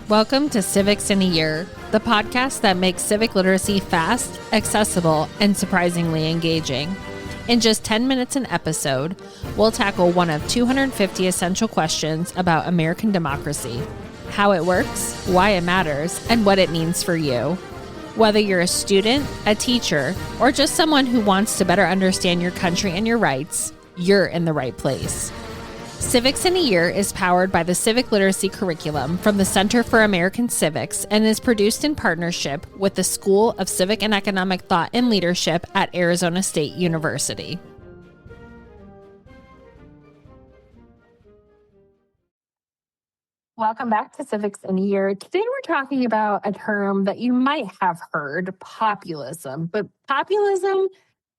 Welcome to Civics in a Year, the podcast that makes civic literacy fast, accessible, and surprisingly engaging. In just 10 minutes an episode, we'll tackle one of 250 essential questions about American democracy, how it works, why it matters, and what it means for you. Whether you're a student, a teacher, or just someone who wants to better understand your country and your rights, you're in the right place. Civics in a Year is powered by the Civic Literacy Curriculum from the Center for American Civics and is produced in partnership with the School of Civic and Economic Thought and Leadership at Arizona State University. Welcome back to Civics in a Year. Today we're talking about a term that you might have heard, populism. But populism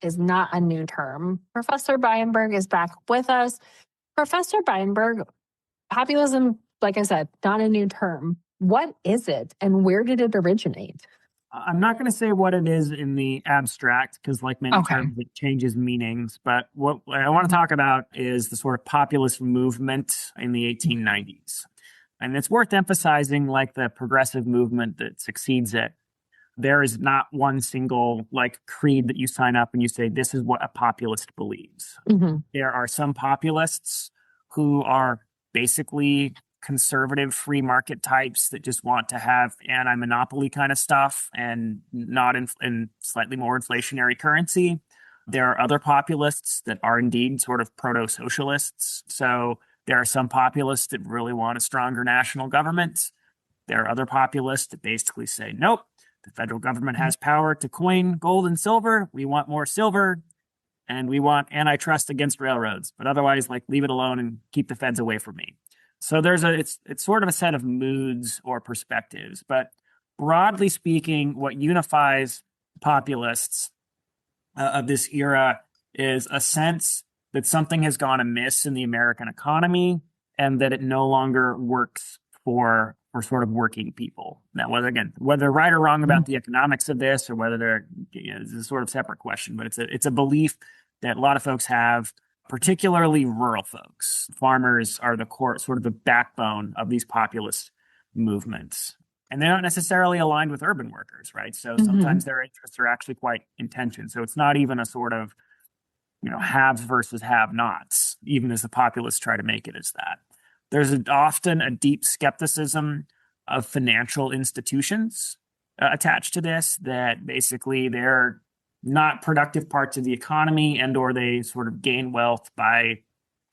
is not a new term. Professor Bryanberg is back with us. Professor Bryanberg, populism, like I said, not a new term. What is it and where did it originate? I'm not going to say what it is in the abstract because like many terms, it changes meanings. But what I want to talk about is the sort of populist movement in the 1890s. And it's worth emphasizing, like the progressive movement that succeeds it, there is not one single like creed that you sign up and you say, this is what a populist believes. Mm-hmm. There are some populists who are basically conservative free market types that just want to have anti-monopoly kind of stuff and not in slightly more inflationary currency. There are other populists that are indeed sort of proto-socialists. So there are some populists that really want a stronger national government. There are other populists that basically say, nope, the federal government has power to coin gold and silver. We want more silver, and we want antitrust against railroads. But otherwise, like, leave it alone and keep the feds away from me. So it's sort of a set of moods or perspectives. But broadly speaking, what unifies populists of this era is a sense that something has gone amiss in the American economy and that it no longer works for sort of working people. Now, whether right or wrong about the economics of this or whether they're, it's a sort of separate question, but it's a belief that a lot of folks have, particularly rural folks. Farmers are the core, sort of the backbone of these populist movements. And they're not necessarily aligned with urban workers, right? So sometimes their interests are actually quite in tension. So it's not even a sort of, haves versus have-nots, even as the populists try to make it as that. There's often a deep skepticism of financial institutions attached to this, that basically they're not productive parts of the economy and or they sort of gain wealth by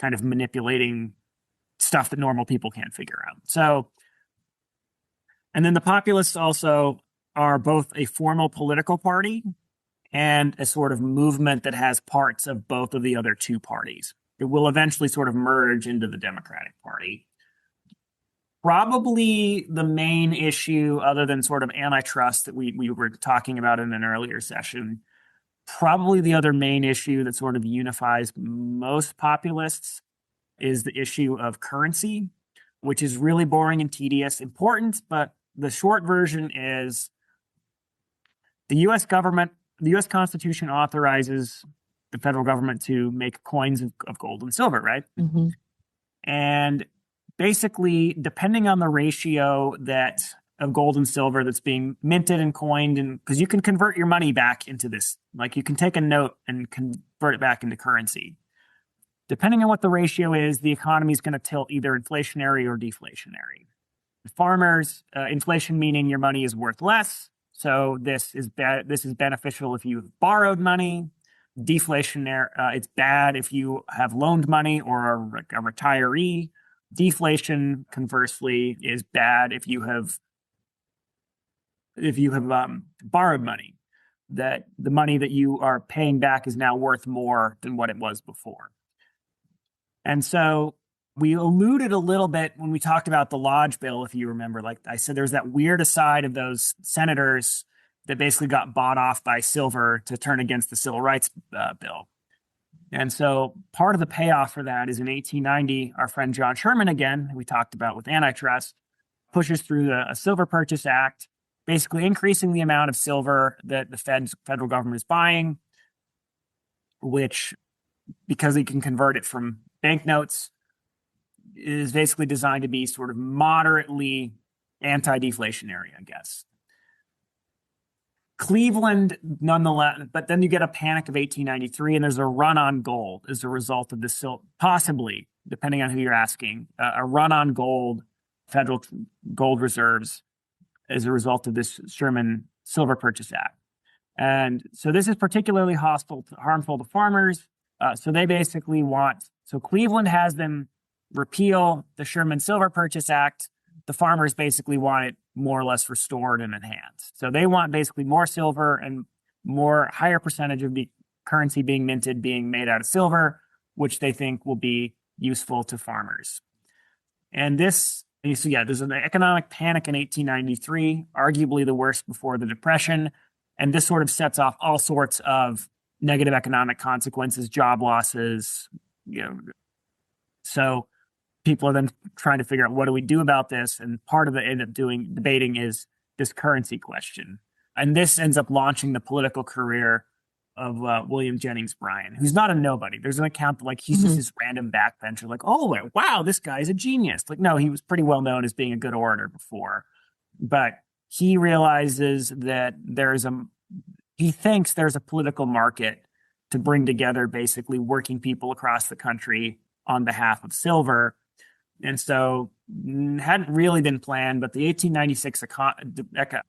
kind of manipulating stuff that normal people can't figure out. So, and then the populists also are both a formal political party and a sort of movement that has parts of both of the other two parties. It will eventually sort of merge into the Democratic Party. Probably the main issue, other than sort of antitrust that we were talking about in an earlier session, probably the other main issue that sort of unifies most populists is the issue of currency, which is really boring and tedious, important, but the short version is the U.S. government, the U.S. Constitution authorizes the federal government to make coins of gold and silver, right? Mm-hmm. And basically, depending on the ratio of gold and silver that's being minted and coined, and because you can convert your money back into this, like you can take a note and convert it back into currency. Depending on what the ratio is, the economy is going to tilt either inflationary or deflationary. Farmers, inflation meaning your money is worth less, so this is beneficial if you've borrowed money. Deflationary, it's bad if you have loaned money or are a retiree. Deflation, conversely, is bad if you have borrowed money. That the money that you are paying back is now worth more than what it was before. And so we alluded a little bit when we talked about the Lodge bill, if you remember. Like I said, there's that weird aside of those senators that basically got bought off by silver to turn against the Civil Rights bill. And so part of the payoff for that is in 1890, our friend John Sherman, again, we talked about with antitrust, pushes through a Silver Purchase Act, basically increasing the amount of silver that the federal government is buying, which, because they can convert it from banknotes, is basically designed to be sort of moderately anti-deflationary, I guess. Cleveland, nonetheless, but then you get a panic of 1893, and there's a run on gold as a result of this, possibly, depending on who you're asking, a run on gold, federal gold reserves as a result of this Sherman Silver Purchase Act. And so this is particularly harmful to farmers. So they basically so Cleveland has them repeal the Sherman Silver Purchase Act. The farmers basically want it more or less restored and enhanced. So they want basically more silver and higher percentage of the currency being minted being made out of silver, which they think will be useful to farmers. And there's an economic panic in 1893, arguably the worst before the Depression. And this sort of sets off all sorts of negative economic consequences, job losses. So people are then trying to figure out, what do we do about this? And part of the end up debating is this currency question. And this ends up launching the political career of William Jennings Bryan, who's not a nobody. There's an account that he's just this random backbencher, oh, wow, this guy's a genius. No, he was pretty well known as being a good orator before. But he realizes that he thinks there's a political market to bring together basically working people across the country on behalf of silver. And so hadn't really been planned, but the 1896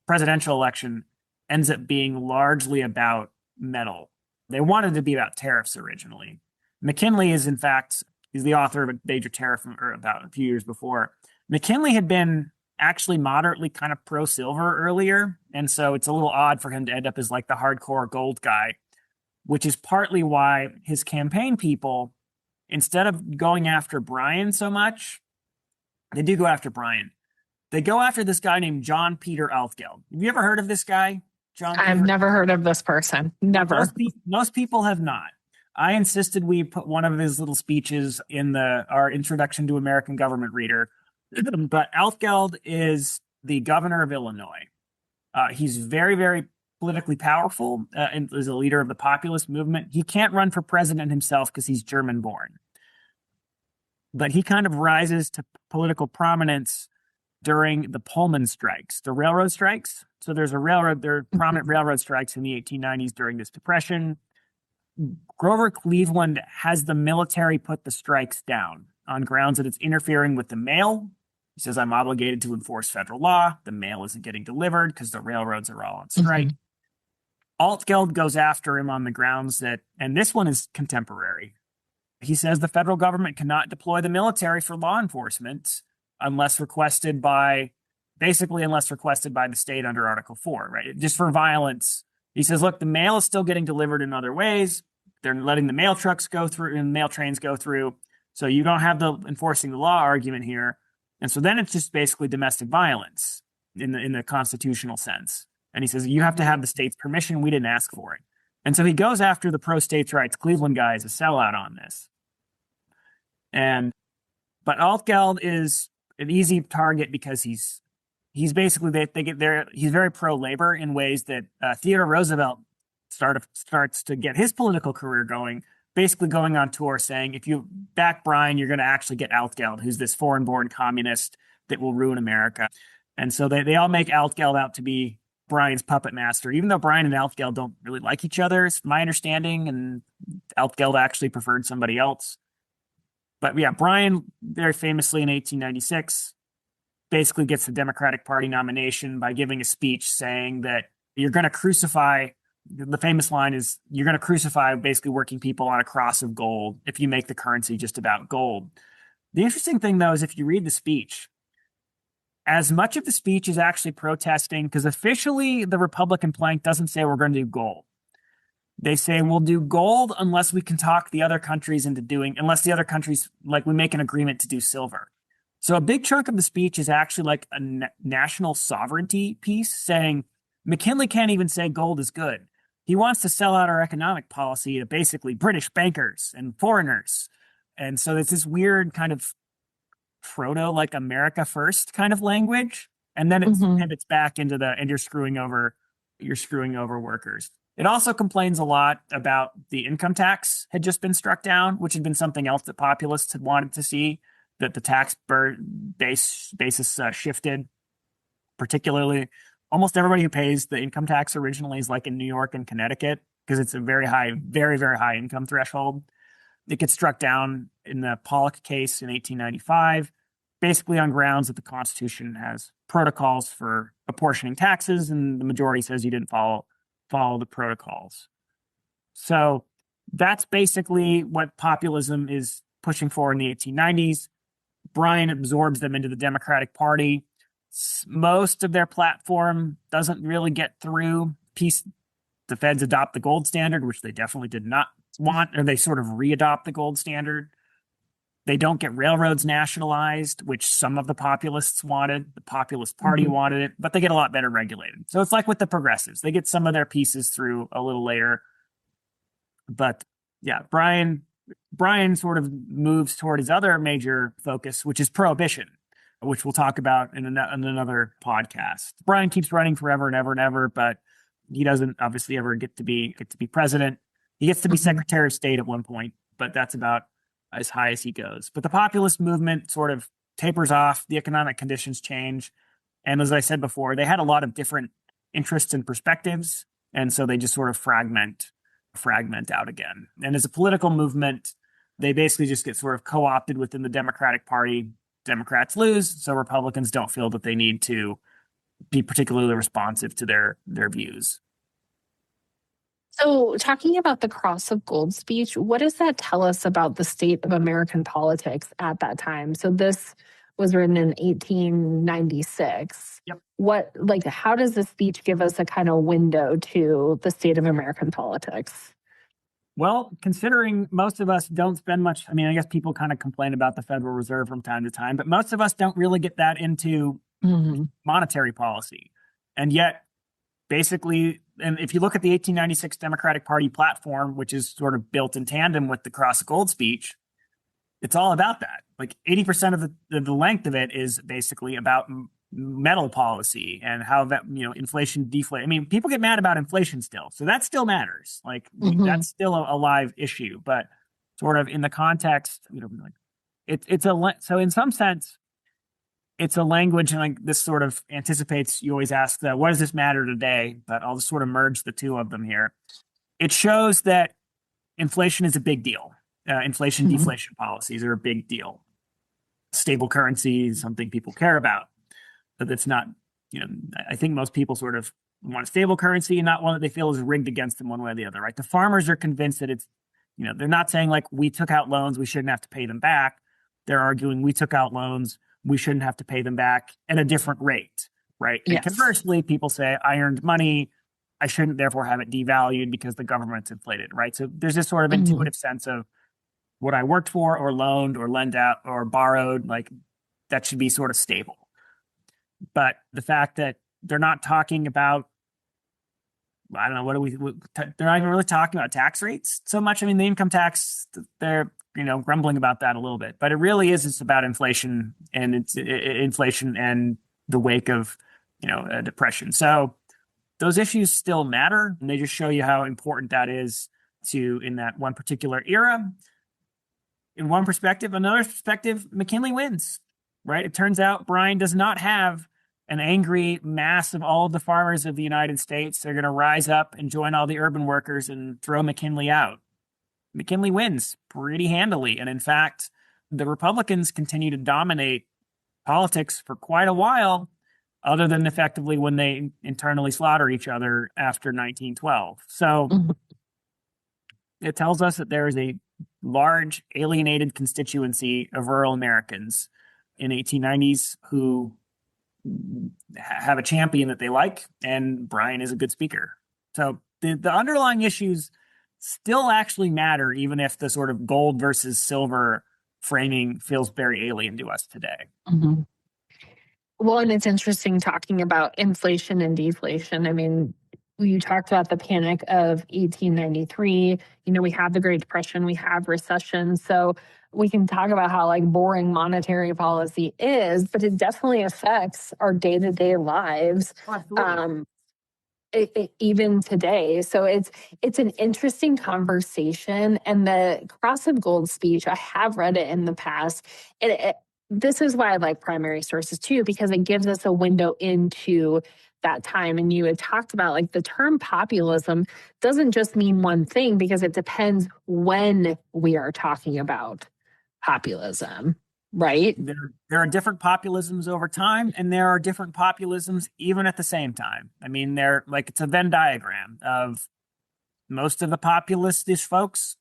presidential election ends up being largely about metal. They wanted to be about tariffs originally. McKinley is the author of a major tariff about a few years before. McKinley had been actually moderately kind of pro-silver earlier, and so it's a little odd for him to end up as the hardcore gold guy, which is partly why his campaign people, instead of going after Bryan so much, they do go after Bryan. They go after this guy named John Peter Altgeld. Have you ever heard of this guy? I've never heard of this person. Never. Most people have not. I insisted we put one of his little speeches in our Introduction to American Government reader. But Altgeld is the governor of Illinois. He's very, very politically powerful and is a leader of the populist movement. He can't run for president himself because he's German-born. But he kind of rises to political prominence during the Pullman strikes, the railroad strikes. So there are prominent railroad strikes in the 1890s during this Depression. Grover Cleveland has the military put the strikes down on grounds that it's interfering with the mail. He says, I'm obligated to enforce federal law. The mail isn't getting delivered because the railroads are all on strike. Altgeld goes after him on the grounds that, and this one is contemporary. He says the federal government cannot deploy the military for law enforcement unless requested by the state under Article 4, right? Just for violence. He says, look, the mail is still getting delivered in other ways. They're letting the mail trucks go through and mail trains go through. So you don't have the enforcing the law argument here. And so then it's just basically domestic violence in the constitutional sense. And he says, you have to have the state's permission. We didn't ask for it. And so he goes after the pro-states' rights Cleveland guy as a sellout on this. But Altgeld is an easy target because he's basically he's very pro-labor in ways that Theodore Roosevelt starts to get his political career going, basically going on tour saying, if you back Bryan, you're going to actually get Altgeld, who's this foreign-born communist that will ruin America. And so they all make Altgeld out to be Bryan's puppet master, even though Bryan and Altgeld don't really like each other, it's my understanding, and Altgeld actually preferred somebody else. But yeah, Bryan very famously in 1896 basically gets the Democratic Party nomination by giving a speech saying that you're going to crucify, the famous line is, you're going to crucify basically working people on a cross of gold if you make the currency just about gold. The interesting thing, though, is if you read the speech, as much of the speech is actually protesting, because officially the Republican plank doesn't say we're going to do gold. They say we'll do gold unless we can talk the other countries into unless the other countries, we make an agreement to do silver. So a big chunk of the speech is actually a national sovereignty piece saying McKinley can't even say gold is good. He wants to sell out our economic policy to basically British bankers and foreigners. And so it's this weird kind of proto America first kind of language. And then it pivots back into and you're screwing over workers. It also complains a lot about the income tax had just been struck down, which had been something else that populists had wanted to see, that the tax basis shifted. particularly. Almost everybody who pays the income tax originally is like in New York and Connecticut because it's a very high, very, very high income threshold. It gets struck down in the Pollock case in 1895, basically on grounds that the Constitution has protocols for apportioning taxes, and the majority says you didn't follow the protocols. So that's basically what populism is pushing for in the 1890s. Bryan absorbs them into the Democratic Party. Most of their platform doesn't really get through. The feds adopt the gold standard, which they definitely did not want, or they sort of re-adopt the gold standard. They don't get railroads nationalized, which some of the populists wanted. The Populist Party wanted it, but they get a lot better regulated. So it's like with the progressives. They get some of their pieces through a little later. But yeah, Bryan sort of moves toward his other major focus, which is prohibition, which we'll talk about in another podcast. Bryan keeps running forever and ever and ever, but he doesn't obviously ever get to be president. He gets to be Secretary of State at one point, but that's about as high as he goes. But the populist movement sort of tapers off. The economic conditions change. And as I said before, they had a lot of different interests and perspectives. And so they just sort of fragment out again. And as a political movement, they basically just get sort of co-opted within the Democratic Party. Democrats lose, so Republicans don't feel that they need to be particularly responsive to their views. So talking about the Cross of Gold speech, what does that tell us about the state of American politics at that time? So this was written in 1896. Yep. How does the speech give us a kind of window to the state of American politics? Well, considering most of us don't spend much, I guess people kind of complain about the Federal Reserve from time to time, but most of us don't really get that into monetary policy. And yet, basically, and if you look at the 1896 Democratic Party platform, which is sort of built in tandem with the Cross of Gold speech, it's all about that. Like 80% of the length of it is basically about metal policy and how that, inflation, deflation. People get mad about inflation still. So that still matters. Like that's still a live issue, but sort of in the context, so in some sense, it's a language, and like this sort of anticipates, you always ask what does this matter today? But I'll just sort of merge the two of them here. It shows that inflation is a big deal. Inflation, deflation policies are a big deal. Stable currency is something people care about. But it's not, I think most people sort of want a stable currency and not one that they feel is rigged against them one way or the other, right? The farmers are convinced that it's, they're not saying like we took out loans, we shouldn't have to pay them back. They're arguing we took out loans, we shouldn't have to pay them back at a different rate, right? Yes. And conversely, people say, I earned money, I shouldn't therefore have it devalued because the government's inflated, right? So there's this sort of intuitive sense of what I worked for or loaned or lent out or borrowed, like that should be sort of stable. But the fact that they're not talking about, I don't know, they're not even really talking about tax rates so much. The income tax, they're, grumbling about that a little bit, but it really is just about inflation, and it's inflation and the wake of, a depression. So those issues still matter, and they just show you how important that is in that one particular era. In one perspective, another perspective, McKinley wins, right? It turns out Bryan does not have an angry mass of all of the farmers of the United States. They're going to rise up and join all the urban workers and throw McKinley out. McKinley wins pretty handily. And in fact, the Republicans continue to dominate politics for quite a while, other than effectively when they internally slaughter each other after 1912. So it tells us that there is a large alienated constituency of rural Americans in 1890s who have a champion that they like, and Bryan is a good speaker. So the underlying issues still actually matter, even if the sort of gold versus silver framing feels very alien to us today. Well, and it's interesting talking about inflation and deflation. You talked about the panic of 1893. We have the Great Depression, we have recession. So we can talk about how boring monetary policy is, but it definitely affects our day-to-day lives. Even today. So it's an interesting conversation. And the Cross of Gold speech, I have read it in the past. this is why I like primary sources too, because it gives us a window into that time. And you had talked about like the term populism doesn't just mean one thing, because it depends when we are talking about populism, right? There are different populisms over time, and there are different populisms even at the same time. I mean, they're like, it's a Venn diagram of most of the populistish folks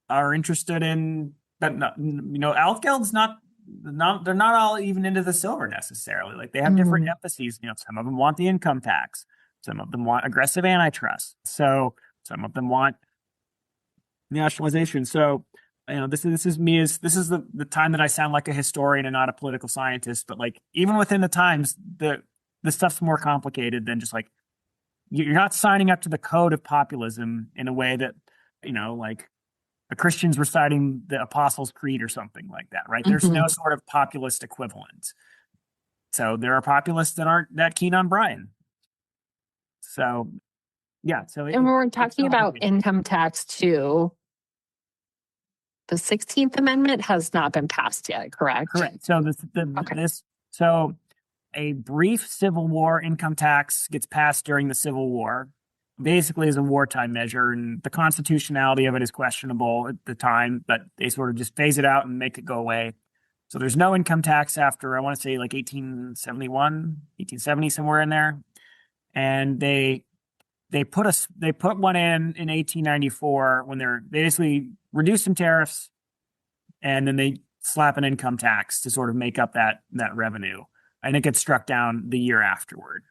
are interested in, but Altgeld's not, they're not all even into the silver necessarily. Like, they have different emphases. Some of them want the income tax, some of them want aggressive antitrust, so some of them want nationalization. So this is the time that I sound like a historian and not a political scientist. But like, even within the times, the stuff's more complicated than just like, you're not signing up to the code of populism in a way that like a Christian's reciting the Apostles' Creed or something like that, right? There's no sort of populist equivalent. So there are populists that aren't that keen on Bryan. So yeah. So and when we're talking about income tax too, the 16th Amendment has not been passed yet, correct? Correct. So so a brief Civil War income tax gets passed during the Civil War, basically as a wartime measure, and the constitutionality of it is questionable at the time, but they sort of just phase it out and make it go away. So there's no income tax after, I want to say, like 1871, 1870, somewhere in there. And they put one in 1894 when they basically reduced some tariffs, and then they slap an income tax to sort of make up that revenue. And it gets struck down the year afterward.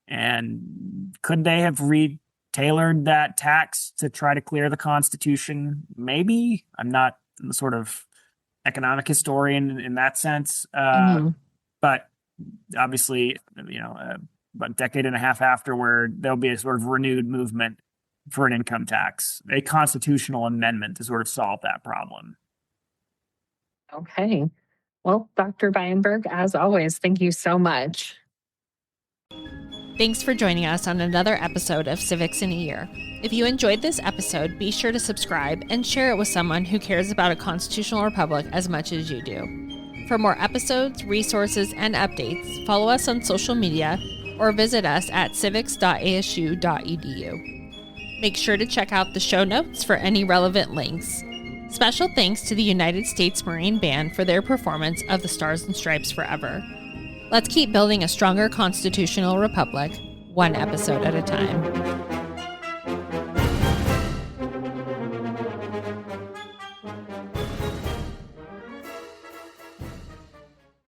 And could they have tailored that tax to try to clear the Constitution? Maybe. I'm not the sort of economic historian in that sense. But obviously, about a decade and a half afterward, there'll be a sort of renewed movement for an income tax, a constitutional amendment to sort of solve that problem. Okay. Well, Dr. Weinberg, as always, thank you so much. Thanks for joining us on another episode of Civics in a Year. If you enjoyed this episode, be sure to subscribe and share it with someone who cares about a constitutional republic as much as you do. For more episodes, resources, and updates, follow us on social media or visit us at civics.asu.edu. Make sure to check out the show notes for any relevant links. Special thanks to the United States Marine Band for their performance of the Stars and Stripes Forever. Let's keep building a stronger constitutional republic, one episode at a time.